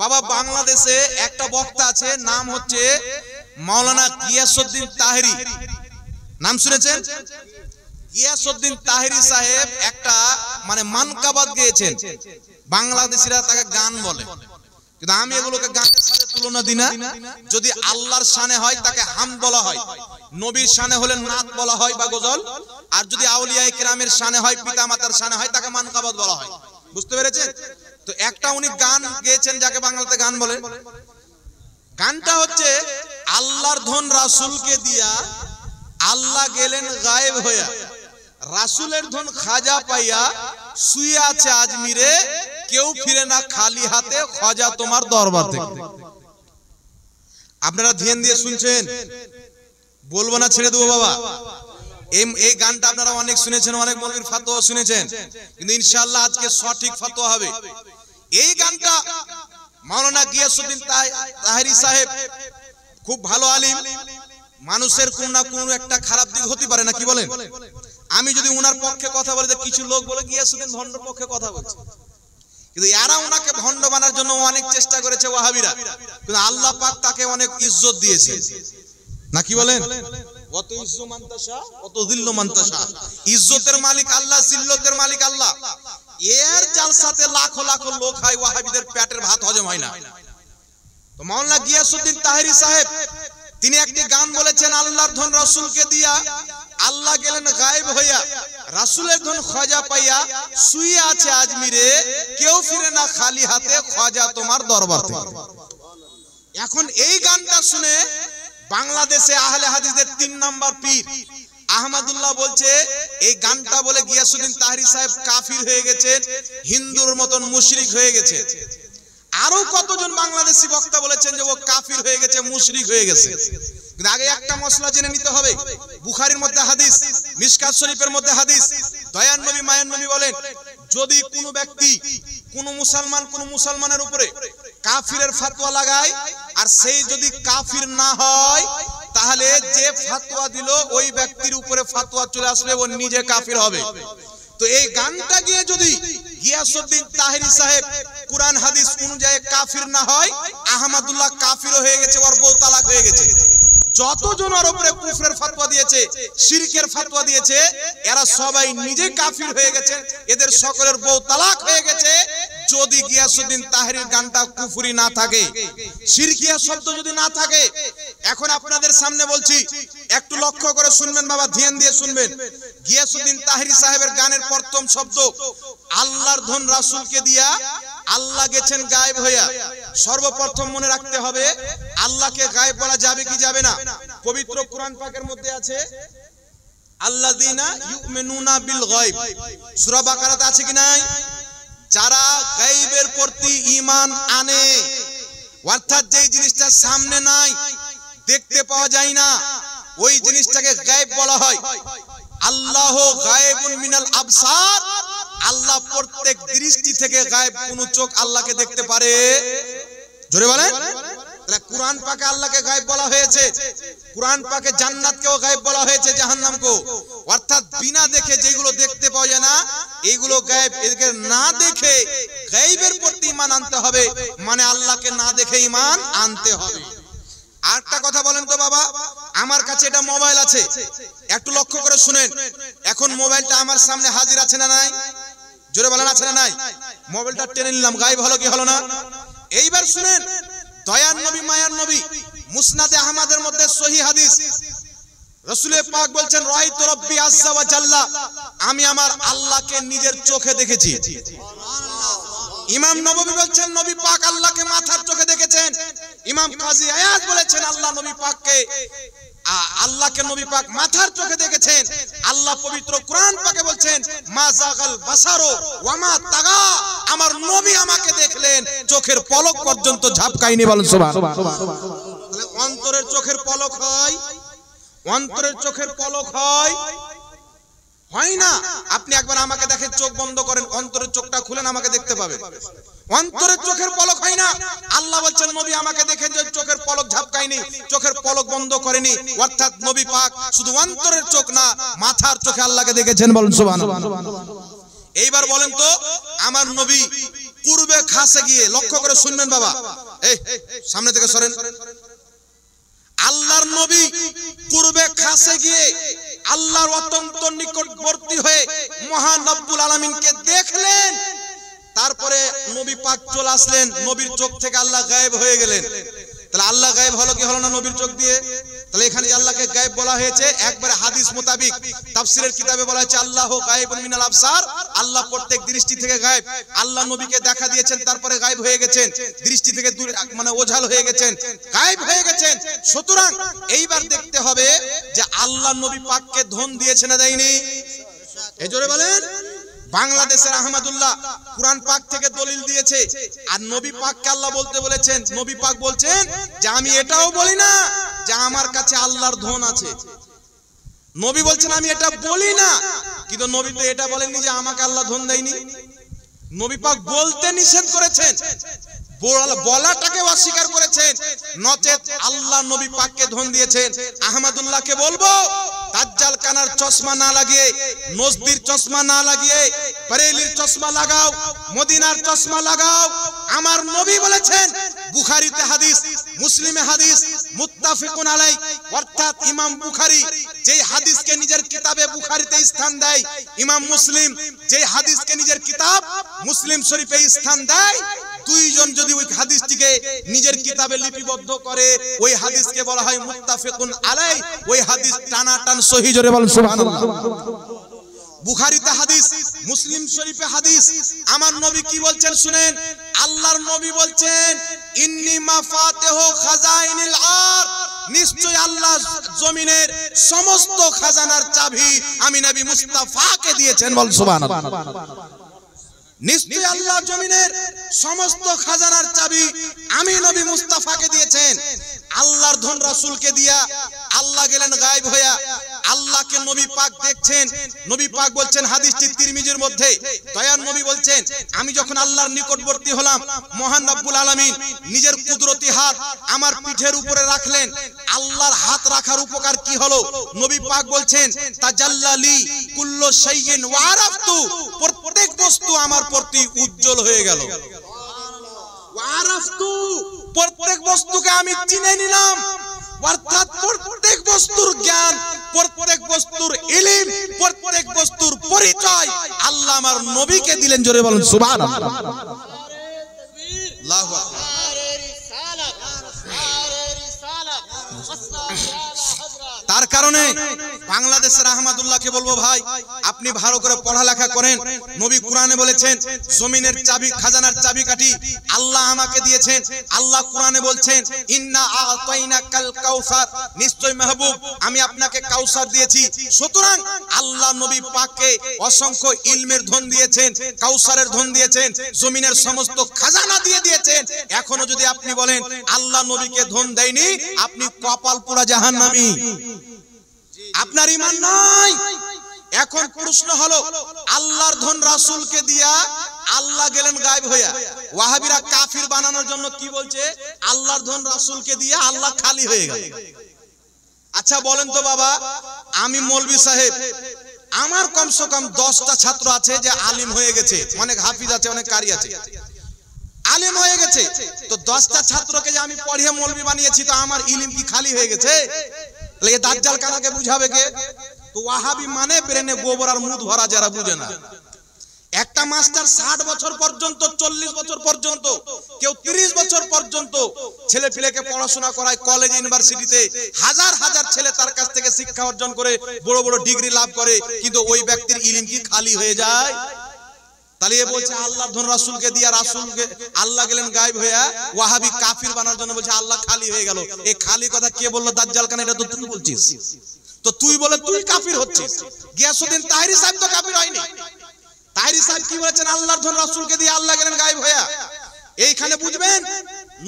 বাবা বাংলাদেশে একটা বক্তা আছে, নাম হচ্ছে মাওলানা গিয়াসউদ্দিন তাহেরি। নাম শুনেছেন? গিয়াসউদ্দিন তাহেরি সাহেব একটা মানে মানকাবাত গেয়েছেন। বাংলাদেশিরা তাকে গান বলে, কিন্তু আমি এগুলোকে গানের সাথে তুলনা দিই না। যদি আল্লাহর শানে হয় তাকে হামদ বলা হয়, নবীর শানে হলে নাত বলা হয় বা গজল, আর যদি আউলিয়া কিরামের শানে হয়, পিতা মাতার শানে হয়, তাকে মানকাবাত বলা হয়। বুঝতে পেরেছেন? তো একটা উনি গান গেয়েছেন যাকে বাংলাতে গান বলে। গানটা হচ্ছে আল্লাহর ধন রাসূলকে দিয়া আল্লাহ গেলেন গায়েব হইয়া, রাসূলের ধন খাজা পাইয়া শুয়ে আছে আজমিরে, কেউ ফিরে না খালি হাতে, খাজা তোমার দরবার থেকে। আপনারা ধ্যান দিয়ে শুনছেন, বলবো না ছেড়ে দেবো বাবা। এই গানটা আপনারা অনেক শুনেছেন, অনেক মৌলবীর ফতোয়া শুনেছেন, কিন্তু ইনশাআল্লাহ আজকে সঠিক ফতোয়া হবে। এই গানটা মাওলানা গিয়াসউদ্দিন তাহেরি সাহেব খুব ভালো আলিম, মানুষের কোন না কোন একটা খারাপ দিক হতে পারে না, কি বলেন? আমি যদি উনার পক্ষে কথা বলি, কিছু লোক বলে গিয়াসউদ্দিন ভণ্ড পক্ষে কথা বলছে, কিন্তু এরা ওনাকে ভণ্ড বানার জন্য অনেক চেষ্টা করেছে ওয়াহাবিরা, কিন্তু আল্লাহ পাক তাকে অনেক ইজ্জত দিয়েছে, না কি বলেন? অত ইজ্জত মানতাশা অত যিল্ল মানতাশা, ইজ্জতের মালিক আল্লাহ, জিল্লতের মালিক আল্লাহ। এর জালসাতে লাখো লাখো লোক হয়, ওয়াহাবিদের পেটের ভাত হজম হয় না। তো মাওলানা গিয়াসউদ্দিন তাহেরি সাহেব তিনি একটি গান বলেছেন, আল্লাহর ধন রাসূলকে দিয়া আল্লাহ গেলেন গায়েব হইয়া, রাসূলের ধন খাজা পাইয়া শুয়ে আছে আজমিরে, কেউ ফিরে না খালি হাতে, খাজা তোমার দরবার থেকে। এখন এই গানটা শুনে বাংলাদেশে আহলে হাদিসের 3 নাম্বার পীর আহমদুল্লাহ বলছে এই গানটা বলে গিয়াসউদ্দিন তাহেরি সাহেব কাফির হয়ে গেছেন, হিন্দুর মতন মুশরিক হয়ে গেছে। আরো কতজন বাংলাদেশি বক্তা বলেছেন যে ও কাফির হয়ে গেছে, মুশরিক হয়ে গেছে। কিন্তু আগে একটা মশলা জেনে নিতে হবে, বুখারীর মধ্যে হাদিস, মিশকাত শরীফের মধ্যে হাদিস, দয়ার নবী মায়ার নবী বলেন, যদি কোনো ব্যক্তি কোনো মুসলমানের উপরে কাফিরের ফতোয়া লাগায়, আর সেই যদি কাফির না হয়, তাহলে যে ফতোয়া দিল ওই ব্যক্তির উপরে ফতোয়া চলে আসলে ও নিজে কাফির হবে। তো এই গানটা গিয়ে যদি গিয়াসউদ্দিন তাহেরি সাহেব কুরআন হাদিস অনুযায়ী কাফির না হয়, আহমদুল্লাহ কাফির হয়ে গেছে, ওর বউ তালাক হয়ে গেছে। যতজন ওর উপরে কুফরের ফতোয়া দিয়েছে, শিরকের ফতোয়া দিয়েছে, এরা সবাই নিজে কাফির হয়ে গেছে, এদের সকলের বউ তালাক হয়ে গেছে। যদি গিয়াসউদ্দিন তাহেরির গানটা কুফরি না থাকে, শিরকিয়া শব্দ যদি না থাকে। এখন আপনাদের সামনে বলছি, একটু লক্ষ্য করে শুনবেন বাবা, ধ্যান দিয়ে শুনবেন। গিয়াসউদ্দিন তাহেরি সাহেবের গানের প্রথম শব্দ আল্লাহর ধন রাসূলকে দিয়া আল্লাহ গেছেন গায়েব হইয়া। সর্বপ্রথম মনে রাখতে হবে, আল্লাহকে গায়েব বলা যাবে কি যাবে না? পবিত্র কোরআন পাকের মধ্যে আছে আল্লাযীনা ইউমিনুনা বিল গায়ব, সূরা বাকারাতে আছে কি নাই? যারা গায়বের প্রতি ঈমান আনে, অর্থাৎ যেই জিনিসটা সামনে নাই, দেখতে পাওয়া যায় না, ওই জিনিসটাকে গায়ব বলা হয়। আল্লাহু গায়বুন মিনাল আবসার, আল্লাহ প্রত্যেক দৃষ্টি থেকে গায়েব। কোন চোখ আল্লাহকে দেখতে পারে? জোরে বলেন। তাহলে কোরআন পাকে আল্লাহকে গায়েব বলা হয়েছে, কোরআন পাকে জান্নাতকেও গায়েব বলা হয়েছে, জাহান্নামকেও। অর্থাৎ বিনা দেখে যেগুলো দেখতে পাওয়া যায় না, এইগুলো গায়েব। এদেরকে না দেখে গায়েবের প্রতি ঈমান আনতে হবে, মানে আল্লাহকে না দেখে ঈমান আনতে হবে। আরেকটা কথা বলেন তো বাবা, আমার কাছে এটা মোবাইল আছে, একটু লক্ষ্য করে শুনেন। এখন মোবাইলটা আমার সামনে হাজির আছে না নাই? জোরে বলেন, আছে না নাই? মোবাইলটা টেনে নিলাম, গায়েব হলো কি হলো না? এইবার শুনেন, দয়ার নবী মায়ার নবী মুসনাদে আহমদের মধ্যে সহিহ হাদিস, রাসূল পাক বলছেন, রাআইতু রাব্বি আযজা ওয়া জাল্লা, আমি আমার আল্লাহকে নিজের চোখে দেখেছি। ইমাম নববী বলছেন, নবী পাক আল্লাহকে মাথার চোখে দেখেছেন। ইমাম কাজী আয়াত বলেছেন, আল্লাহকে নবী পাক মাথার চোখে দেখেছেন। আল্লাহ পবিত্র কোরআন পাকে বলছেন, মা যাগাল বাসারু ওয়া মা তাগা, আমার নবী আমাকে দেখলেন, চোখের পলক পর্যন্ত ঝাপকায়নি। বলেন সুবহানাল্লাহ। তাহলে অন্তরের চোখের পলক হয়, অন্তরের চোখের পলক হয় হয় না? আপনি একবার আমাকে দেখেন, চোখ বন্ধ করেন, অন্তরের চোখটা খুলেন, আমাকে দেখতে পাবেন। অন্তরের চোখের পলক হয় না। আল্লাহ বলছেন, নবী আমাকে দেখেন, যে চোখের পলক ঝাপকায়নি, চোখের পলক বন্ধ করেনি। অর্থাৎ নবী পাক শুধু অন্তরের চোখ না, মাথার চোখে আল্লাহকে দেখেছেন। বলেন সুবহানাল্লাহ। এইবার বলেন তো, আমার নবী কুরবে খাসে গিয়ে, লক্ষ্য করে শুনবেন বাবা, এই সামনে থেকে সরেন, আল্লাহর নবী কুরবে খাসে গিয়ে আল্লাহর অত্যন্ত নিকটবর্তী হয়ে মহান রব্বুল আলামিনকে দেখলেন। তারপরে নবী পাক চলে আসলেন, নবীর চোখ থেকে আল্লাহ গায়েব হয়ে গেলেন। তাহলে আল্লাহ গায়েব হলো কি হলো না নবীর চোখ দিয়ে? তাহলে এখানে আল্লাহকে গায়েব বলা হয়েছে একবারে হাদিস মোতাবিক। তাফসীরের কিতাবে বলা হয়েছে আল্লাহু গায়েবুন মিনাল আবসার, আল্লাহ প্রত্যেক দৃষ্টি থেকে গায়েব। আল্লাহ নবীকে দেখা দিয়েছেন, তারপরে গায়েব হয়ে গেছেন, দৃষ্টি থেকে দূরে মানে ওঝাল হয়ে গেছেন, গায়েব হয়ে গেছেন। সুতরাং এইবার দেখতে হবে যে আল্লাহ নবী পাককে ধন দিয়েছে না দেয়নি? এই জোরে বলেন। বাংলাদেশের আহমদুল্লাহ কুরআন পাক থেকে দলিল দিয়েছে, আর নবী পাককে আল্লাহ বলতে বলেছেন। নবী পাক বলছেন যে আমি এটাও বলি না যে আমার কাছে আল্লাহর ধন আছে। নবী বলছেন আমি এটা বলি না, কিন্তু নবী তো এটা বলেননি যে আমাকে আল্লাহ ধন দেয়নি। নবী পাক বলতে নিষেধ করেছেন, বলাটাকে অস্বীকার করেছেন, নচেত আল্লাহ নবী পাককে ধন দিয়েছেন। আহমদুল্লাহকে বলবো দাজ্জাল কানার চশমা না লাগিয়ে, নজদির চশমা না লাগিয়ে বরেলির চশমা লাগাও, মদিনার চশমা লাগাও। আমার নবী বলেছেন, বুখারীতে হাদিস, মুসলিমে হাদিস, মুত্তাফিকুন আলাই, অর্থাৎ ইমাম বুখারী যেই হাদিসকে নিজের কিতাবে বুখারীতে স্থান দেয়, ইমাম মুসলিম যেই হাদিসকে নিজের কিতাব মুসলিম শরীফে স্থান দেয়, দুইজন যদি ওই হাদিসটিকে নিজের কিতাবে লিপিবদ্ধ করে, ওই হাদিসকে বলা হয় মুত্তাফিকুন আলাই। ওই হাদিস টানাটান সহিহ, জোরে বলেন সুবহানাল্লাহ। বুখারীতে হাদিস, মুসলিম শরীফে হাদিস। আমার নবী কি বলছেন শুনেন। আল্লাহর নবী বলছেন ইন্নী মাফাতিহু খাজাইনিল আরদ, নিশ্চয় আল্লাহ জমিনের সমস্ত খাজানার চাবি আমি নবী মুস্তাফাকে দিয়েছেন, বল সুবহানাল্লাহ। নিশ্চয় আল্লাহ জমিনের সমস্ত খাজানার চাবি আমি নবী মুস্তাফাকে দিয়েছেন। আল্লাহর ধন রাসূলকে দিয়া আল্লাহ গেলেন গায়েব হইয়া। আল্লাহকে নবী পাক দেখছেন। নবী পাক বলছেন হাদিসটি তিরমিজির মধ্যে, দয়ার নবী বলছেন আমি যখন আল্লাহর নিকটবর্তী হলাম, মহান রব্বুল আলামিন নিজের কুদরতি হাত আমার পিঠের উপরে রাখলেন। আল্লাহর হাত রাখার উপকার কি হলো? নবী পাক বলছেন তাজাল্লালি কুল্লু শাইইন ওয়া আরাফতু, প্রত্যেক বস্তু আমার প্রতি উজ্জ্বল হয়ে গেল। ওয়া আরাফতু, প্রত্যেক বস্তুকে আমি চিনে নিলাম। অর্থাৎ প্রত্যেক বস্তুর জ্ঞান, প্রত্যেক বস্তুর ইলম, প্রত্যেক বস্তুর পরিচয় আল্লাহ আমার নবীকে দিলেন, জোরে বলেন সুবহানাল্লাহ। আল্লাহু আকবার। তার কারণে বাংলাদেশের আহমদুল্লাহকে বলবো ভাই আপনি ভালো করে পড়ালেখা করেন। নবী কোরআনে বলেছেন জমিনের চাবি, খাজানার চাবিকাঠি আল্লাহ আমাকে দিয়েছেন। আল্লাহ কোরআনে বলছেন ইন্না আতাইনাকাল কাউসার, নিশ্চয় মাহবুব আমি আপনাকে কাউসার দিয়েছি। সুতরাং আল্লাহ নবী পাককে অসংখ্য ইলমের ধন দিয়েছেন, কাউসারের ধন দিয়েছেন, জমিনের সমস্ত খাজানা দিয়ে দিয়েছেন। এখনো যদি আপনি বলেন আল্লাহ নবীকে ধন দেয়নি, আপনি কপাল পোড়া জাহান্নামী, আপনার ঈমান নাই। এখন প্রশ্ন হলো আল্লাহর ধন রাসূলকে দিয়া আল্লাহ গেলেন গায়েব হইয়া। ওয়াহাবিরা কাফির বানানোর জন্য কি বলছে? আল্লাহর ধন রাসূলকে দিয়া আল্লাহ খালি হয়ে গেল। আচ্ছা বলেন তো বাবা, আমি মৌলভী সাহেব, আমার কমসে কম 10টা ছাত্র আছে যে আলিম হয়ে গেছে, অনেক হাফিজ আছে, অনেক কারি আছে, আলিম হয়ে গেছে। তো 10টা ছাত্রকে যে আমি পড়িয়ে মৌলভী বানিয়েছি, তো আমার ইলম কি খালি হয়ে গেছে? তাহলে দাজ্জাল কানাকে বুঝাবে কে? তো ওয়াহাবি মানে ব্রেনে গোবর আর মুদ ভরা, যারা বুঝে না। একটা মাস্টার 60 বছর পর্যন্ত, 40 বছর পর্যন্ত, কেউ 30 বছর পর্যন্ত ছেলে পেলেকে পড়াশোনা করায় কলেজ ইউনিভার্সিটিতে। হাজার হাজার ছেলে তার কাছ থেকে শিক্ষা অর্জন করে বড় বড় ডিগ্রি লাভ করে, কিন্তু ওই ব্যক্তির ইলম কি খালি হয়ে যায়? তাহলে এ বলছে আল্লাহর ধন রাসূলকে দিয়া রাসূলকে আল্লাহ গেলেন গায়েব হইয়া। ওয়াহাবি কাফির বানার জন্য বলছে আল্লাহ খালি হয়ে গেল। এই খালি কথা কে বললো? দাজ্জাল কানা। এটা তো তুই বলছিস, তো তুই বলে তুই কাফির হচ্ছিস। গিয়াসউদ্দিন তাহরি সাহেব তো কাফির হয়নি। তাহরি সাহেব কি বলেছেন? আল্লাহর ধন রাসূলকে দিয়ে আল্লাহ গেলেন গায়েব হইয়া। এইখানে বুঝবেন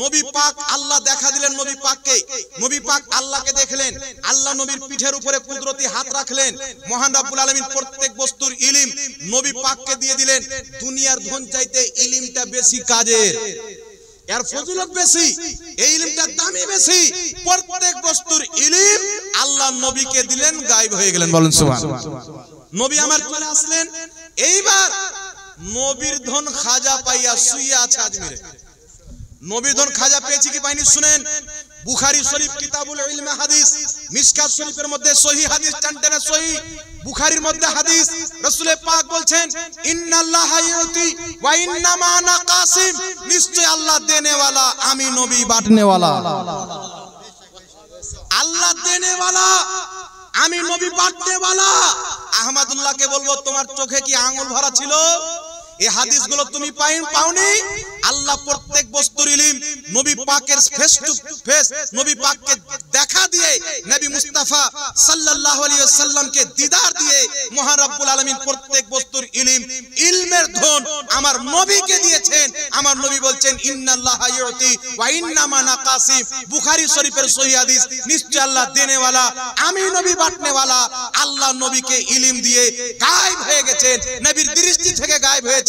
নবী পাক আল্লাহ দেখা দিলেন নবী পাককে, নবী পাক আল্লাহকে দেখলেন, আল্লাহ নবীর পিঠের উপরে কুদরতি হাত রাখলেন। মহান রব্বুল আলামিন প্রত্যেক বস্তুর ইলম নবী পাককে দিয়ে দিলেন। দুনিয়ার ধন চাইতে ইলমটা বেশি কাজের, এর ফজিলত বেশি, এই ইলমটার দামই বেশি। প্রত্যেক বস্তুর ইলম আল্লাহ নবীকে দিলেন, গায়েব হয়ে গেলেন, বলেন সুবহানাল্লাহ। নবী আমার চলে আসলেন। এইবার নবীর ধন খাজা পাইয়া শুইয়া আছে আজমিরে। নবীর ধন খাজা পেয়েছি কি পাইনি শুনেন। বুখারী শরীফ কিতাবুল ইলম হাদিস, মিশকাত শরীফের মধ্যে সহিহ হাদিস টানটেনে সহিহ, বুখারীর মধ্যে হাদিস, রাসূল পাক বলছেন ইন্নাল্লাহা ইউতি ওয়া ইন্নামা আনা কাসিম, নিশ্চয় আল্লাহ দেনে ওয়ালা, আমি নবী বাঁটনে ওয়ালা। আল্লাহ দেনে ওয়ালা, আমি নবী বাঁটনে ওয়ালা। আহমদুল্লাহকে বলবো তোমার চোখে কি আঙ্গুল ভরা ছিল? এই হাদিসগুলো তুমি পাওনি? আল্লাহ প্রত্যেক বস্তুর ইলম নবী পাকের ফেস টু ফেস, নবী পাককে দেখা দিয়ে, নবী মুস্তাফা সাল্লাল্লাহু আলাইহি ওয়াসাল্লামকে দিদার দিয়ে মহান রব্বুল আলামিন প্রত্যেক বস্তুর ইলম, ইলমের ধন আমার নবীকে দিয়েছেন। আমার নবী বলছেন ইন্নাল্লাহা ইউতি ওয়া ইন্নামা আনা কাসিম। বুখারী শরীফের সহিহ হাদিস, নিশ্চয় আল্লাহ দেনে ওয়ালা, আমি নবী বাঁটনে ওয়ালা। আল্লাহ নবীকে ইলম দিয়ে গায়েব হয়ে গেছেন, নবীর দৃষ্টি থেকে গায়েব হয়েছে।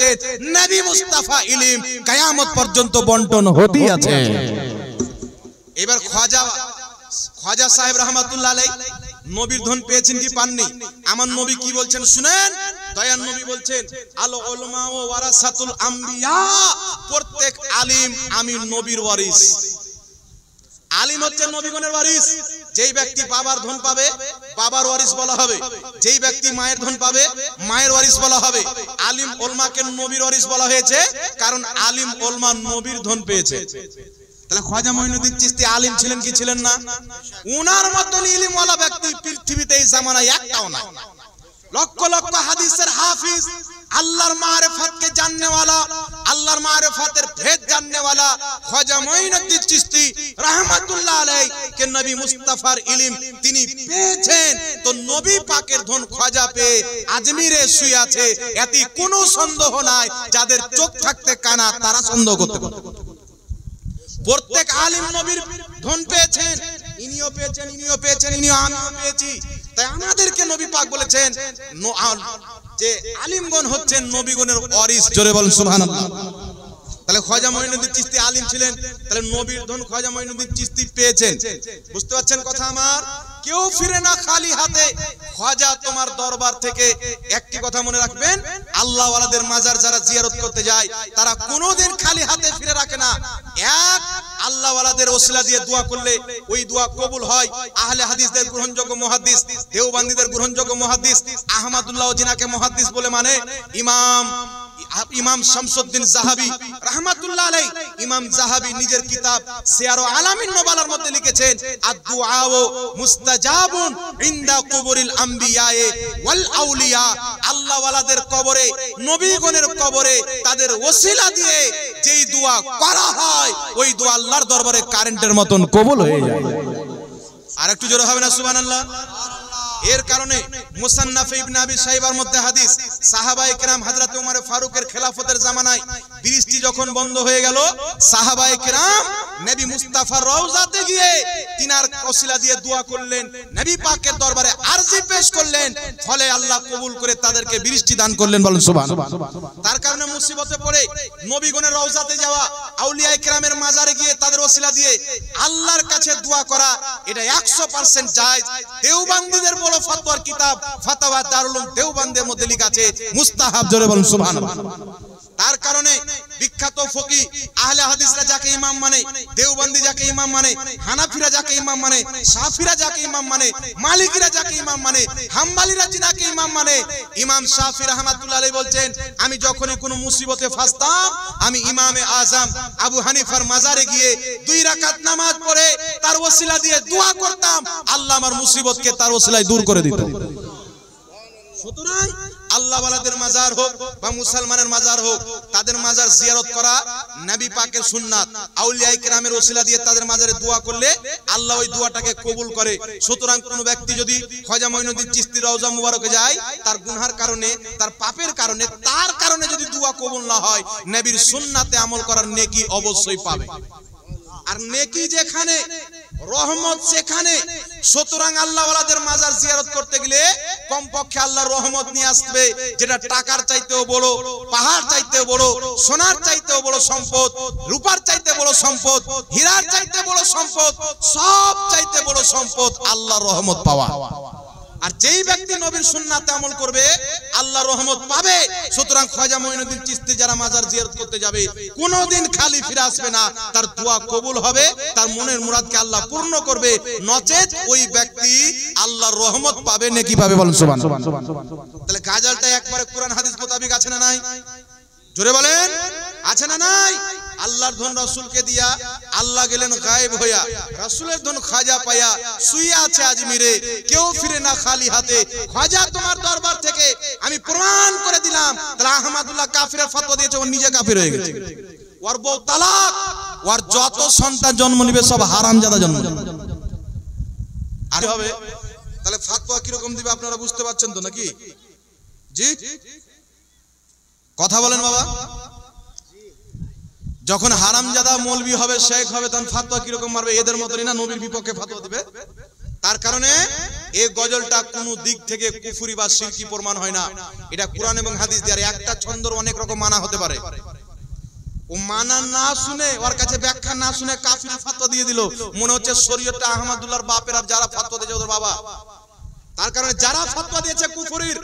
নবী মুস্তাফা ইলম কিয়ামত পর্যন্ত বন্টন হতেই আছে। এবার খাজা সাহেব রাহমাতুল্লাহ আলাইহি নবীর ধন পেয়েছেন কি পাননি? আমার নবী কি বলছেন শুনেন। দয়ার নবী বলছেন আল উলামা ওয়ারাসাতুল আম্বিয়া, প্রত্যেক আলিম আমি নবীর ওয়ারিস। আলিম হচ্ছে নবীগণের ওয়ারিস। যেই ব্যক্তি বাবার ধন পাবে বাবার ওয়ারিস বলা হবে, যেই ব্যক্তি মায়ের ধন পাবে মায়ের ওয়ারিস বলা হবে। আলিম উলমাকে নবীর ওয়ারিস বলা হয়েছে কারণ আলিম উলমা নবীর ধন পেয়েছে। তাহলে খাজা মঈনুদ্দিন চিশতি আলিম ছিলেন কি ছিলেন না? উনার মতন ইলমওয়ালা ব্যক্তি পৃথিবীতে এই জামানায় একটাও নাই। লক্ষ লক্ষ হাদিসের হাফিজ, আল্লাহর মারিফাতকে জাননেওয়ালা, আল্লাহর মারিফাতের ভেদ জাননেওয়ালা খাজা মঈনুদ্দিন চিশতি রাহমাতুল্লাহ আলাইহি কে নবী মুস্তাফার ইলম তিনি পেয়েছেন। তো নবী পাকের ধন খাজা পেয়ে আজমিরে শুয়ে আছে, এতে কোনো সন্দেহ নাই। যাদের চোখ থাকতে কানা তারা সন্দেহ করতে পারে। প্রত্যেক আলিম নবীর ধন পেয়েছেন, ইনিও পেয়েছেন, ইনিও পেয়েছেন, ইনিও আমিও পেয়েছি। তাই আমাদেরকে নবী পাক বলেছেন যে আলিমগণ হচ্ছেন নবীগণের ওয়ারিস। জোরে বলেন সুবহানাল্লাহ। তাহলে খাজা মঈনুদ্দিন চিশতি আলিম ছিলেন, তাহলে নবীর ধন খাজা মঈনুদ্দিন চিশতি পেয়েছেন। বুঝতে পারছেন কথা আমার? কেউ ফিরে না খালি হাতে। খাজা তোমার দরবার থেকে একটি কথা মনে রাখবেন, আল্লাহ ওয়ালাদের মাজার যারা জিয়ারত করতে যায় তারা কোনোদিন খালি হাতে ফিরে রাখে না। এক আল্লাহ ওয়ালাদের ওসিলা দিয়ে দোয়া করলে ওই দোয়া কবুল হয়। আহলে হাদিসদের গ্রহণযোগ্য মুহাদ্দিস, দেওবন্দীদের গ্রহণযোগ্য মুহাদ্দিস আহমদুল্লাহ জিনাকে মুহাদ্দিস বলে মানে ইমাম শামসুদ্দিন যাহাবী রাহমাতুল্লাহ আলাইহি, ইমাম যাহাবী নিজের কিতাব সিয়ার আলামিন নুবালার মধ্যে লিখেছেন আদ-দুআউ মুস্তাজাবুন ইনদা কুবুরিল আম্বিয়া ওয়াল আউলিয়া। আল্লাহ ওয়ালাদের কবরে, নবীগণের কবরে তাদের ওসিলা দিয়ে যেই দোয়া করা হয় ওই দোয়া আল্লাহর দরবারে কারেন্টের মতন কবুল হয়ে যায়। আর একটু জোরে হবে না সুবহানাল্লাহ? এর কারণে মুসান্নাফে ইবনে আবি শাইবার মধ্যে হাদিস, সাহাবায়ে কেরাম হযরত ওমর ফারুকের খেলাফতের জামানায় বৃষ্টি যখন বন্ধ হয়ে গেল, সাহাবায়ে কেরাম নবী মুস্তাফার রওজাতে গিয়ে তিনার ওসিলা দিয়ে দোয়া করলেন, নবী পাকের দরবারে আরজি পেশ করলেন, ফলে আল্লাহ কবুল করে তাদেরকে বৃষ্টি দান করলেন। বলেন সুবহানাল্লাহ। তার কারণে মুসিবতে পড়ে নবীগণের রওজাতে যাওয়া, আউলিয়ায়ে কেরামের মাজারে গিয়ে তাদের ওসিলা দিয়ে আল্লাহর কাছে দোয়া করা, এটা 100% জায়েজ। দেওবন্দীদের বড় ফতোয়ার কিতাব ফাতাওয়া দারুল উলুম দেওবন্দের মধ্যে লেখা আছে মুস্তাহাব। জোরে বলুন সুবহানাল্লাহ। তার কারণে বিখ্যাত ফকি আহলে হাদিসরা যাকে ইমাম মানে, দেওবন্দি যাকে ইমাম মানে, হানাফিরা যাকে ইমাম মানে, শাফিরা যাকে ইমাম মানে, মালিকিরা যাকে ইমাম মানে, হাম্বলিরা যাকে ইমাম মানে, ইমাম শাফি রাহমাতুল্লাহ আলাইহি বলছেন আমি যখনই কোনো মুসিবতে ফাঁসতাম আমি ইমামে আজম আবু হানিফার মাজারে গিয়ে 2 রাকাত নামাজ পড়ে তার ওসিলা দিয়ে দোয়া করতাম, আল্লাহ আমার মুসিবতকে তার ওসিলায় দূর করে দিত। সুতরাং আল্লাহ ওয়ালাদের মাজার হোক বা মুসলমানের মাজার হোক, তাদের মাজার জিয়ারত করা নবী পাকের সুন্নাত। আউলিয়ায়ে কেরামের ওসিলা দিয়ে তাদের মাজারে দোয়া করলে আল্লাহ ওই দোয়াটাকে কবুল করে। সুতরাং কোন ব্যক্তি যদি খাজা মঈনুদ্দিন চিশতি রওজা মুবারকে যায়, তার গুনাহের কারণে, তার পাপের কারণে, তার কারণে যদি দোয়া কবুল না হয়, নবীর সুন্নাতে আমল করার নেকি অবশ্যই পাবে। আর নেকি যেখানে, রহমত সেখানে। সুতরাং আল্লাহ ওয়ালাদের মাজার জিয়ারত করতে গেলে কমপক্ষে আল্লাহর রহমত নিয়ে আসবে, যেটা টাকার চাইতেও বড়, পাহাড় চাইতেও বড়, সোনার চাইতেও বড় সম্পদ, রূপার চাইতে বড় সম্পদ, হীরার চাইতে বড় সম্পদ, সব চাইতে বড় সম্পদ আল্লাহর রহমত পাওয়া। আর যেই ব্যক্তি নবীর সুন্নাতে আমল করবে আল্লাহর রহমত পাবে। সুতরাং খাজা মঈনুদ্দিন চিশতি যারা মাজার জিয়ারত করতে যাবে কোনোদিন খালি ফিরে আসবে না, তার দোয়া কবুল হবে, তার মনের মুরাদকে আল্লাহ পূর্ণ করবে, নচেত ওই ব্যক্তি আল্লাহর রহমত পাবে, নেকি পাবে। বলেন সুবহানাল্লাহ। তাহলে গাজালটা একবারে কোরআন হাদিস মোতাবেক আছে না নাই? জোরে বলেন, আছে না নাই? আল্লাহর ধন রাসূলকে দিয়া আল্লাহ গেলেন গায়েব হইয়া, রাসূলের ধন খাজা পায়া শুয়ে আছে আজমিরে, কেউ ফিরে না খালি হাতে। খাজা তোমার দরবার থেকে আমি প্রমাণ করে দিলাম। তাহলে আহমদুল্লাহ কাফিরের ফতোয়া দিয়েছে, ও নিজে কাফির হয়ে গেছে। ওর বউ তালাক, ওর যত সন্তান জন্ম নিবে সব হারামজাদা জন্ম আর হবে। তাহলে ফতোয়া কি রকম দিবে আপনারা বুঝতে পারছেন তো নাকি? জি কথা বলেন বাবা। যখন হারামজাদা মৌলবি হবে, শেখ হবে, তখন ফতোয়া কি রকম মারবে? এদের মতই না, নবীর বিপক্ষে ফতোয়া দিবে। তার কারণে এই গজলটা কোন দিক থেকে কুফরি বা শিরকি প্রমাণ হয় না। এটা কোরআন এবং হাদিস দিয়ে। একটা ছন্দর অনেক রকম মানা হতে পারে। ও মানা না শুনে, ওর কাছে ব্যাখ্যা না শুনে কাফির ফতোয়া দিয়ে দিল। মনে হচ্ছে শরীয়তটা আহমদুল্লাহর বাপের, আর যারা ফতোয়া দিয়েছে ওদের বাবা। তার কারণে যারা ফতোয়া দিয়েছে কুফরির,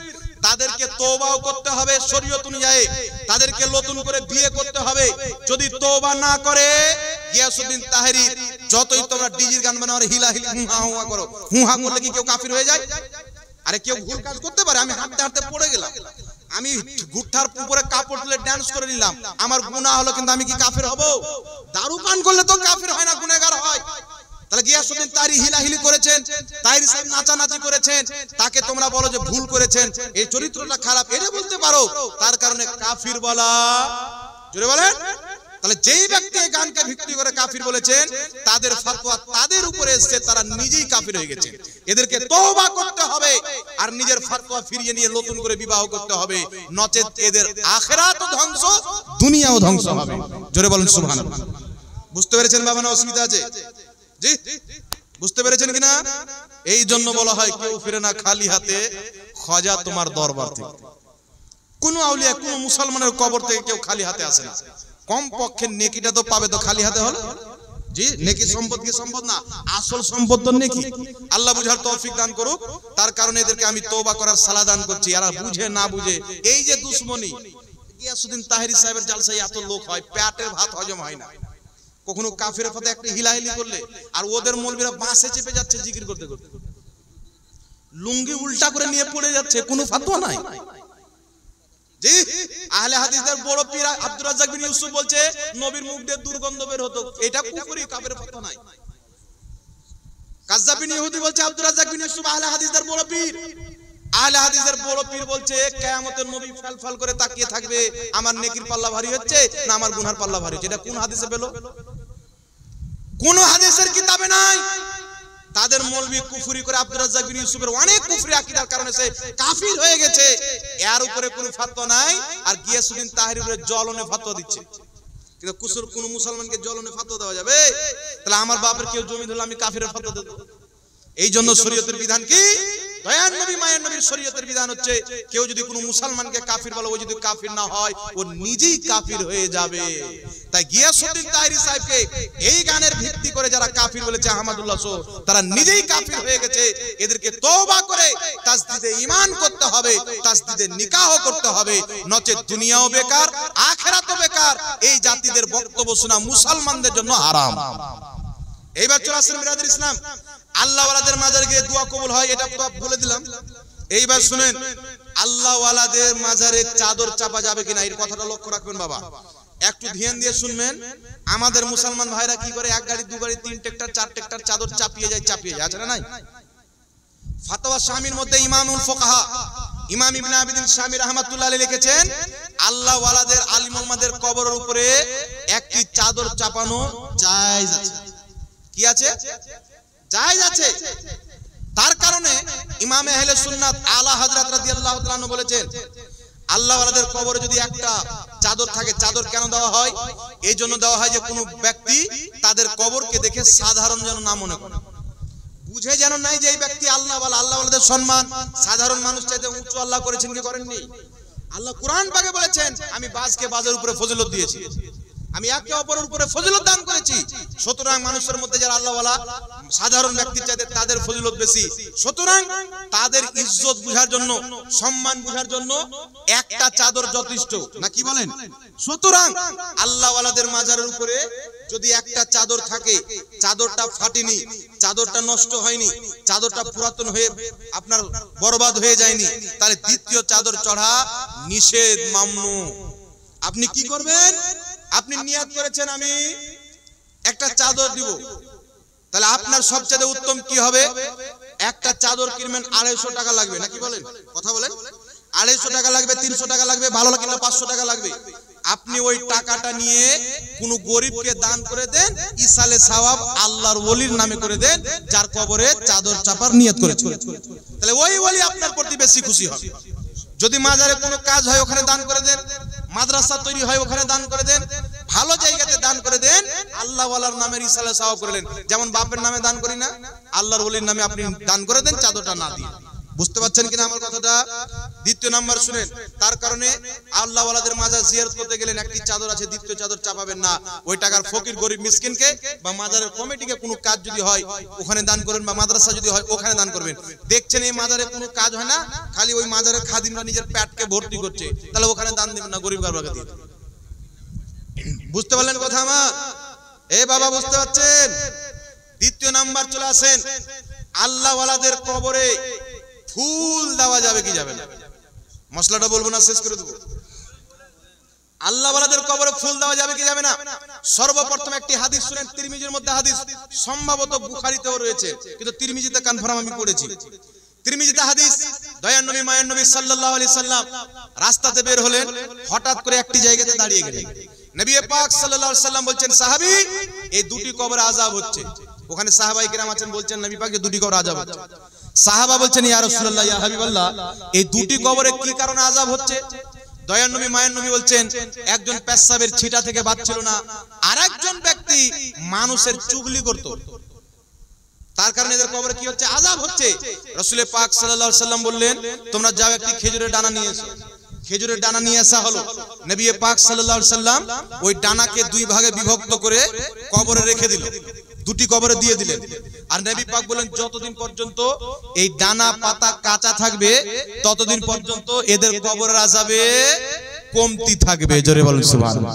তাদেরকে তওবাও করতে হবে শরীয়ত অনুযায়ী, তাদেরকে নতুন করে বিয়ে করতে হবে। যদি তওবা না করে, গিয়াসউদ্দিন তাহরি যতই তোমরা ডিজির গান বানাও আর হিলা হিলা হুহা হুহা করো, হুহা করলে কি কেউ কাফির হয়ে যায়? আরে কেউ ভুল কাজ করতে পারে। আমি হাঁটতে হাঁটতে পড়ে গেলাম, আমি গুঠার উপরে কাপড় তুলে ডান্স করে নিলাম, আমার গুনাহ হলো, কিন্তু আমি কি কাফির হব? দারু পান করলে তো কাফির হয় না, গুনাহগার হয়। তাহলে গিয়াসউদ্দিন তাহরি হিলাহিলি করেছেন, তাহরি সাহেব নাচানাচি করেছেন, তাকে তোমরা বলো যে ভুল করেছেন, এই চরিত্রটা খারাপ, এটা বলতে পারো। তার কারণে কাফির বলা, জোরে বলেন। তাহলে যেই ব্যক্তি এই গানকে ভিত্তি করে কাফির বলেছেন, তাদের ফতোয়া তাদের উপরে এসেছে, তারা নিজেই কাফির হয়ে গেছে। এদেরকে তওবা করতে হবে আর নিজের ফতোয়া ফিরিয়ে নিয়ে নতুন করে বিবাহ করতে হবে, নচেত এদের আখিরাতও ধ্বংস, দুনিয়াও ধ্বংস হবে। জোরে বলেন সুবহানাল্লাহ। বুঝতে পেরেছেন বাবা? না অসুবিধা আছে? জি বুঝতে পেরেছেন কিনা? এই জন্য বলা হয় কেউ ফিরে না খালি হাতে, খাজা তোমার দরবার থেকে। কোন আউলিয়া, কোন মুসলমানের কবর থেকে কেউ খালি হাতে আসে না। কম পক্ষে নেকিটা তো পাবে, তো খালি হাতে হলো? জি নেকি সম্পদ কি সম্পদ না, আসল সম্পদ তো নেকি। আল্লাহ বুঝার তৌফিক দান করুক। তার কারণে এদেরকে আমি তওবা করার সালাহ দান করছি। এরা বুঝে না বুঝে এই যে দুশ্মনী, গিয়াসউদ্দিন তাহরি সাহেবের জালসায় এত লোক হয়, পেটের ভাত হজম হয় না। কখনো কাফের ফতে একটা হিলাহিলি করলে, আর ওদের মৌলবীরা বাসে চেপে যাচ্ছে জিকির করতে করতে, লুঙ্গি উল্টা করে নিয়ে পড়ে যাচ্ছে, কোনো ফতোয়া নাই। জি আহলে হাদিসদের বড় পীর আব্দুর রাজ্জাক বিন ইউসুফ বলছে নবীর মুখ দিয়ে দুর্গন্ধ বের হতো, এটা কুফরি, কাফের ফতোয়া নাই। কাজ্জাব বিন ইহুদি বলছে আব্দুর রাজ্জাক বিন ইউসুফ আহলে হাদিসদের বড় পীর। আহলে হাদিসের বড় পীর বলছে কিয়ামতের নবী ফাল করে তাকিয়ে থাকবে, আমার নেকির পাল্লা ভারী হচ্ছে না আমার গুনার পাল্লা ভারী হচ্ছে। এটা কোন হাদিসে পেলো? কোন হাদিসের কিতাবে নাই। তাদের মৌলবি কুফরি করে আব্দুর রাজ্জাক বিন ইউসুফের অনেক কুফরি আকীদার কারণে সে কাফির হয়ে গেছে, এর উপরে কোনো ফতোয়া নাই। আর গিয়াসউদ্দিন তাহরির উপরে জ্বলনে ফতোয়া দিচ্ছে। কিন্তু কুসুর কোন মুসলমানকে জ্বলনে ফতোয়া দেওয়া যাবে? তাহলে আমার বাপের কেউ জমি ধরলে আমি কাফিরের ফতোয়া দেব? এই জন্য শরীয়তের বিধান কি? দয়ার নবী মায়ের নবীর শরীয়তের বিধান হচ্ছে, কেউ যদি কোনো মুসলমানকে কাফির বলে, ও যদি কাফির না হয়, ও নিজেই কাফির হয়ে যাবে। তাই গিয়াসউদ্দিন তাহরি সাহেবকে এই গানের ভিত্তি করে যারা কাফির বলেছে আহমদুল্লাহ সহ, তারা নিজেই কাফির হয়ে গেছে। এদেরকে তওবা করে তাসদিদে ঈমান করতে হবে, তাসদিদে নিকাহ করতে হবে, নচেত দুনিয়াও বেকার, আখিরাতও বেকার। এই জাতিদের বক্তব্য শোনা মুসলমানদের জন্য হারাম। এইবার চলে আসেন বিরাদর ইসলাম, আল্লাহ ওয়ালাদের মাজারে গিয়ে দোয়া কবুল হয়, এটা তো বলে দিলাম। এইবার শুনেন, আল্লাহ ওয়ালাদের মাজারে চাদর চাপা যাবে কিনা, এই কথাটা লক্ষ্য রাখবেন বাবা, একটু ধ্যান দিয়ে শুনবেন। আমাদের মুসলমান ভাইরা কি করে, এক গাড়ি, দু গাড়ি, 3 ট্রাক্টর, 4 ট্রাক্টর চাদর চাপিয়ে যায়, আছে না নাই? ফাতোয়া শামির মধ্যে ইমামুল ফুকাহা ইমাম ইবনে আবিদিন শামি রাহমাতুল্লাহ আলাইহি লিখেছেন, আল্লাহ ওয়ালাদের আলিম উলামাদের কবরের উপরে একটি চাদর চাপানো জায়েজ আছে। কি আছে? জায়েজ আছে। তার কারণে ইমাম আহলে সুন্নাত আলা হযরত রাদিয়াল্লাহু তাআলা আনহু বলেছেন, আল্লাহ ওয়ালাদের কবরে যদি একটা চাদর থাকে, চাদর কেন দেওয়া হয়? এই জন্য দেওয়া হয় যে কোনো ব্যক্তি তাদের কবরকে দেখে সাধারণ যেন না মনে করে, বুঝে যেন নাই যে এই ব্যক্তি আল্লাহ ওয়ালা। আল্লাহ ওয়ালাদের সম্মান সাধারণ মানুষ চাইতে উঁচু আল্লাহ করেছেন কি করেননি? আল্লাহ কুরআন পাকে বলেছেন, আমি বাজকে বাজের উপরে ফজিলত দিয়েছি। আমি একে অপরের উপরে ফজিলত দান করেছি। সুতরাং মানুষের মধ্যে যারা আল্লাহওয়ালা সাধারণ ব্যক্তির চাইতে তাদের ফজিলত বেশি। সুতরাং তাদের ইজ্জত বুঝার জন্য, সম্মান বুঝার জন্য একটা চাদর যথেষ্ট, না কি বলেন? সুতরাং আল্লাহওয়ালাদের মাজারের উপরে যদি একটা চাদর থাকে, চাদরটা ফাটেনি, চাদরটা নষ্ট হয়নি, চাদরটা পুরাতন হয়ে আপনার বরবাদ হয়ে যায়নি, তাহলে দ্বিতীয় চাদর চড়া নিষেধ, মামনু। আপনি কি করবেন? আপনি নিয়ত করেছেন আমি একটা চাদর দিব, তাহলে আপনার সবচেয়ে উত্তম কি হবে? একটা চাদর কিনবেন 250 টাকা লাগবে, নাকি বলেন? কথা বলেন। 250 টাকা লাগবে, 300 টাকা লাগবে, ভালো লাগলে 500 টাকা লাগবে। আপনি ওই টাকাটা নিয়ে কোন গরিবকে দান করে দেন, ইসালে সওয়াব আল্লাহর ওলির নামে করে দেন, যার কবরে চাদর চাপার নিয়ত করেছেন। তাহলে ওই ওলি আপনার প্রতি বেশি খুশি হবে। যদি মাজারে কোনো কাজ হয় ওখানে দান করে দেন, মাদ্রাসা তৈরি হয় ওখানে দান করে দেন, ভালো জায়গাতে দান করে দেন, আল্লাহ ওয়ালার নামের ইসালে সওয়াব করলেন। যেমন বাপের নামে দান করি না, আল্লাহর ওলির নামে আপনি দান করে দেন, চাদরটা না দিয়ে। বুঝতে পারছেন কিনা আমার কথাটা? দ্বিতীয় নাম্বার শুনেন, তার কারণে আল্লাহ ওয়ালাদের মাজার জিয়ারত করতে গেলেন একটি চাদর আছে, দ্বিতীয় চাদর চাপাবেন না। ওই টাকার ফকির গরিব মিসকিনকে বা মাজারের কমিটিকে কোনো কাজ যদি হয় ওখানে দান করবেন, বা মাদ্রাসা যদি হয় ওখানে দান করবেন। দেখছেন এই মাজারে কোনো কাজ হয় না, খালি ওই মাজারের খাদিমরা নিজের পেটকে ভর্তি করছে, তাহলে ওখানে দান দেবেন না, গরিব গারবাকে দিয়ে। বুঝতে পারলেন কথা আমার? এ বাবা বুঝতে পারছেন? দ্বিতীয় নাম্বার চলে আসেন, আল্লাহ ওয়ালাদের কবরে ফুল দেওয়া যাবে কি যাবে না? মশলাটা বলবো না, শেষ করে দেবো। আল্লাহ ওয়ালাদের কবরে ফুল দেওয়া যাবে কি যাবে না? সর্বপ্রথম একটি হাদিস শুনেন, তিরমিজির মধ্যে হাদিস, সম্ভবত বুখারীতেও রয়েছে, কিন্তু তিরমিজিতে কনফার্ম আমি পড়েছি। তিরমিজিতে হাদিস, দয়ার নবী মায়ের নবী সাল্লাল্লাহু আলাইহি সাল্লাম রাস্তাতে বের হলেন, হঠাৎ করে একটি জায়গাতে দাঁড়িয়ে গেলেন। নবী পাক সাল্লাল্লাহু আলাইহি সাল্লাম বলছেন, সাহাবী এই দুটি কবরে আযাব হচ্ছে। ওখানে সাহাবায়ে কেরাম আছেন, বলছেন নবী পাক যে দুটি কবরে আযাব হচ্ছে। সাহাবা বলছেন, ইয়া রাসূলুল্লাহ, ইয়া হাবিবাল্লাহ, এই দুটি কবরে কি কারণে আযাব হচ্ছে? দয়ার নবী মায়ের নবী বলছেন, একজন পেশাবের ছিটা থেকে বাঁচছিল না, আরেকজন ব্যক্তি মানুষের চুগলি করত, তার কারণে এদের কবরে কি হচ্ছে? আযাব হচ্ছে। রাসূল পাক সাল্লাল্লাহু আলাইহি সাল্লাম বললেন, তোমরা যাও একটি খেজুরের ডানা নিয়ে এসো। খেজুরের ডানা নিয়ে আসা হলো। নবী পাক সাল্লাল্লাহু আলাইহি সাল্লাম ওই ডানাকে দুই ভাগে বিভক্ত করে কবরে রেখে দিল, দুটি কবরে দিয়ে দিলেন। আর নবী পাক বলেন, যতদিন পর্যন্ত এই ডানা পাতা কাঁচা থাকবে ততদিন পর্যন্ত এদের কবরের আযাবে কমতি থাকবে। জোরে বলেন সুবহানাল্লাহ।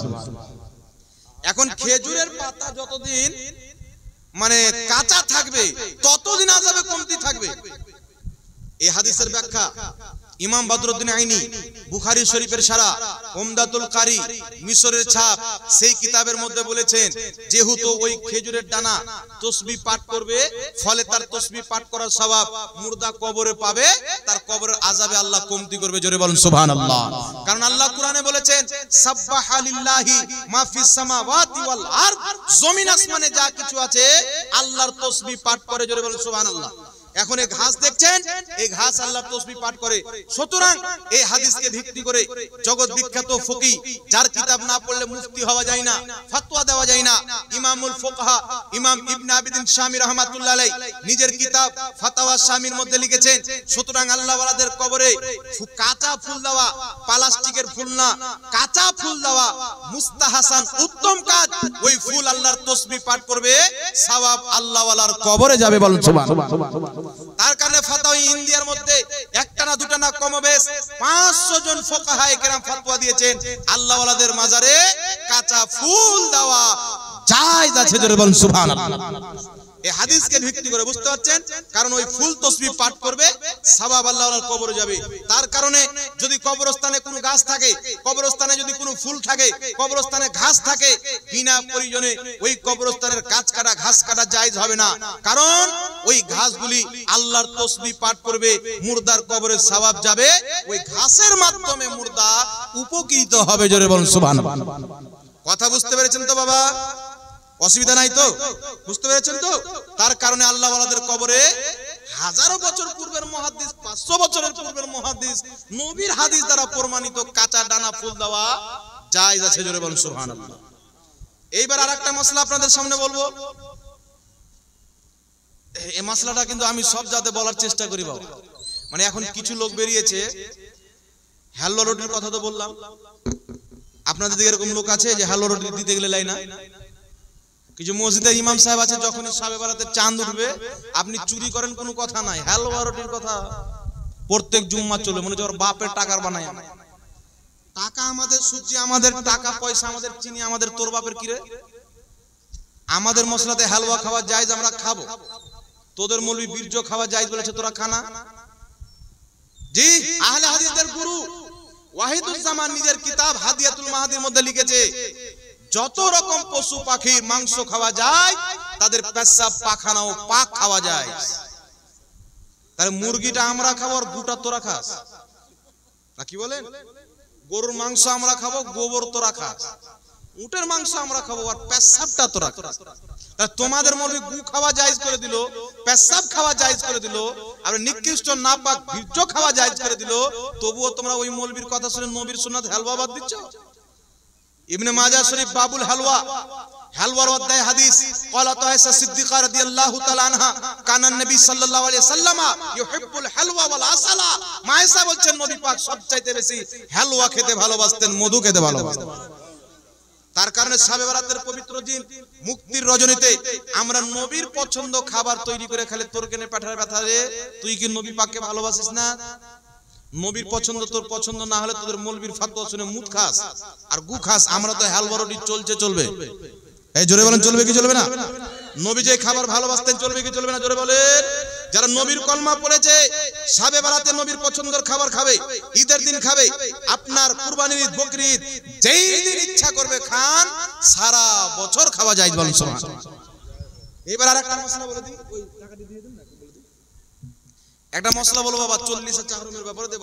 এখন খেজুরের পাতা যতদিন মানে কাঁচা থাকবে ততদিন আযাবে কমতি থাকবে। এই হাদিসের ব্যাখ্যা ইমাম বদরুদ্দিন আইনি বুখারী শরীফের সারা, উমদাতুল কারি, মিশরের ছাপ, সেই কিতাবের মধ্যে বলেছেন, যেহেতু ওই খেজুরের ডানা তাসবিহ পাঠ করবে, ফলে তার তাসবিহ পাঠ করার সওয়াব মুর্দা কবরে পাবে, তার কবরের আযাবে আল্লাহ কমতি করবে। জোরে বলেন সুবহানাল্লাহ। কারণ আল্লাহ কুরআনে বলেছেন, সাব্বাহা লিল্লাহি মা ফিস সামাওয়াতি ওয়াল আরদ, জমিন আসমানে যা কিছু আছে আল্লাহর তাসবিহ পাঠ করে। জোরে বলেন সুবহানাল্লাহ। এখন এই ঘাস দেখছেন, এই ঘাস আল্লাহর তাসবিহ পাঠ করে। সুতরাং এই হাদিসকে ভিত্তি করে জগৎ বিখ্যাত ফকি, যার কিতাব না পড়লে মুফতি হওয়া যায় না, ফতোয়া দেওয়া যায় না, ইমামুল ফুকাহা ইমাম ইবনে আবিদিন শামী রাহমাতুল্লাহ আলাইহি নিজের কিতাব ফাতাওয়া শামীর মধ্যে লিখেছেন, সুতরাং আল্লাহ ওয়ালাদের কবরে কাঁচা ফুল দেওয়া, প্লাস্টিকের ফুল না, কাঁচা ফুল দেওয়া মুস্তাহাসান, উত্তম কাজ। ওই ফুল আল্লাহর তাসবিহ পাঠ করবে, সওয়াব আল্লাহ ওয়ালার কবরে যাবে। বলুন সুবহানাল্লাহ। তার কারণে ফাতাওয়া ইন্ডিয়ার মধ্যে একটা না দুটা না কমবেশ 500 জন ফুকাহায়ে কেরাম ফতোয়া দিয়েছেন, আল্লাহ ওয়ালাদের মাজারে কাঁচা ফুল দেওয়া জায়েজ আছে। জোরে বলুন সুবহানাল্লাহ। এই হাদিসকে ভিত্তি করে বুঝতে পারছেন, কারণ ওই ফুল তাসবিহ পাঠ করবে, সওয়াব আল্লাহ ওয়ালার কবরে যাবে। তার কারণে যদি কবরস্থানে কোনো গাছ থাকে, কবরস্থানে যদি কোনো ফুল থাকে, কবরস্থানে ঘাস থাকে, বিনা প্রয়োজনে ওই কবরস্থানের গাছ কাটা, ঘাস কাটা জায়েজ হবে না। কারণ ওই ঘাসগুলি আল্লাহর তাসবিহ পাঠ করবে, মুর্দার কবরে সওয়াব যাবে, ওই ঘাসের মাধ্যমে মুর্দা উপকৃত হবে। জোরে বলুন সুবহানাল্লাহ। কথা বুঝতে পেরেছেন তো বাবা? অসুবিধা নাই তো? বুঝতে পেরেছেন তো? তার কারণে আল্লাহ ওয়ালাদের কবরে হাজারো বছর পূর্বের মুহাদ্দিস, 500 বছরের পূর্বের মুহাদ্দিস, নবীর হাদিস দ্বারা প্রমাণিত কাঁচা ডানা ফুল দেওয়া জায়েজ আছে। জোরে বলুন সুবহানাল্লাহ। এইবার আরেকটা মাসলা আপনাদের সামনে বলবো। এই মাসলাটা কিন্তু আমি সব জাতে বলার চেষ্টা করি বাবা। মানে এখন কিছু লোক বেরিয়েছে, হ্যালো রোডের কথা তো বললাম, আপনাদের দিকে এরকম লোক আছে যে হালুয়া রুটি দিতে গেলে লাই না? কিছু মসজিদের ইমাম সাহেব আছে, যখন শবে বরাতে চাঁদ উঠবে আপনি চুরি করেন কোনো কথা নাই, হালুয়া রুটির কথা প্রত্যেক জুম্মা চলে, মনে হচ্ছে ওর বাপের টাকার বানায়। টাকা আমাদের, সূর্য আমাদের, টাকা পয়সা আমাদের, চিনি আমাদের, তোর বাপের কিরে? আমাদের মশলাতে হালুয়া খাওয়া জায়েজ, আমরা খাবো। তোদের মৌলবি বীর্য খাওয়া জায়েজ বলেছে, তোরা খানা। জি, আহলে হাদিসদের গুরু ওয়াহিদুজ্জামান নিজের কিতাব হাদিয়াতুল মাহাদির মধ্যে লিখেছে, যত রকম পশু পাখির মাংস খাওয়া যায় তাদের পেশাব পাখানা ও পাক খাওয়া যায়। তাহলে মুরগিটা আমরা খাবো আর গুটা তোরা খাস না, কি বলেন? গরুর মাংস আমরা খাবো, গোবর তোরা খাস। উটের মাংস আমরা খাবো আর পেশাবটা তোরা খাস। তোমাদের মৌলবি গু খাওয়া জায়েজ করে দিল, পেশাব খাওয়া জায়েজ করে দিল, আর নিকৃষ্ট নাপাক বীর্য খাওয়া জায়েজ করে দিল, তবুও তোমরা ওই মৌলবির কথা শুনে নবীর সুন্নাত হালুয়া বাদ দিচ্ছ। ইবনে মাজাহ শরীফ বাবুল হালওয়া, হালওয়ার অধ্যায় হাদিস, ক্বালাত আয়েশা সিদ্দিকা রাদিয়াল্লাহু তাআলা আনহা কানান নবী সাল্লাল্লাহু আলাইহি ওয়াসাল্লাম ইউহিব্বুল হালওয়া ওয়াল আসালা। মা আয়েশা বলছেন নবী পাক সবচাইতে বেশি হালওয়া খেতে ভালোবাসতেন, মধু খেতে ভালোবাসতেন। তার কারণে শবে বরাতের পবিত্র দিন, মুক্তির রজনীতে আমরা নবীর পছন্দ খাবার তৈরি করে খেলে তোর কেনে পাঠার ব্যথা রে, তুই কি নবী পাককে ভালোবাসিস না? নবীর পছন্দ তোর পছন্দ না হলে তোদের মৌলবীর ফাতোয়া শুনে মুত খাস আর গু খাস। আমরা তো হালুয়া রুটি চলছে, চলবে। এই জোরে বলেন, চলবে কি চলবে না? নবী যে খাবার ভালোবাসতেন, চলবে কি চলবে না? জোরে বলেন। যারা নবীর কলমা পড়েছে শবে বরাতে নবীর পছন্দের খাবার খাবে, ঈদের দিন খাবে, আপনার কুরবানির ঈদ, বকরি ঈদ, যেই দিন ইচ্ছা করবে খান, সারা বছর খাওয়া যায়। বলেন সুবহানাল্লাহ। এবার আরেকটা মশলা বলে দিই, ওই টাকাটি দিয়ে দেন না, একটা মশলা বলো বাবা, 40 চাহরুমের ব্যাপারে দেব।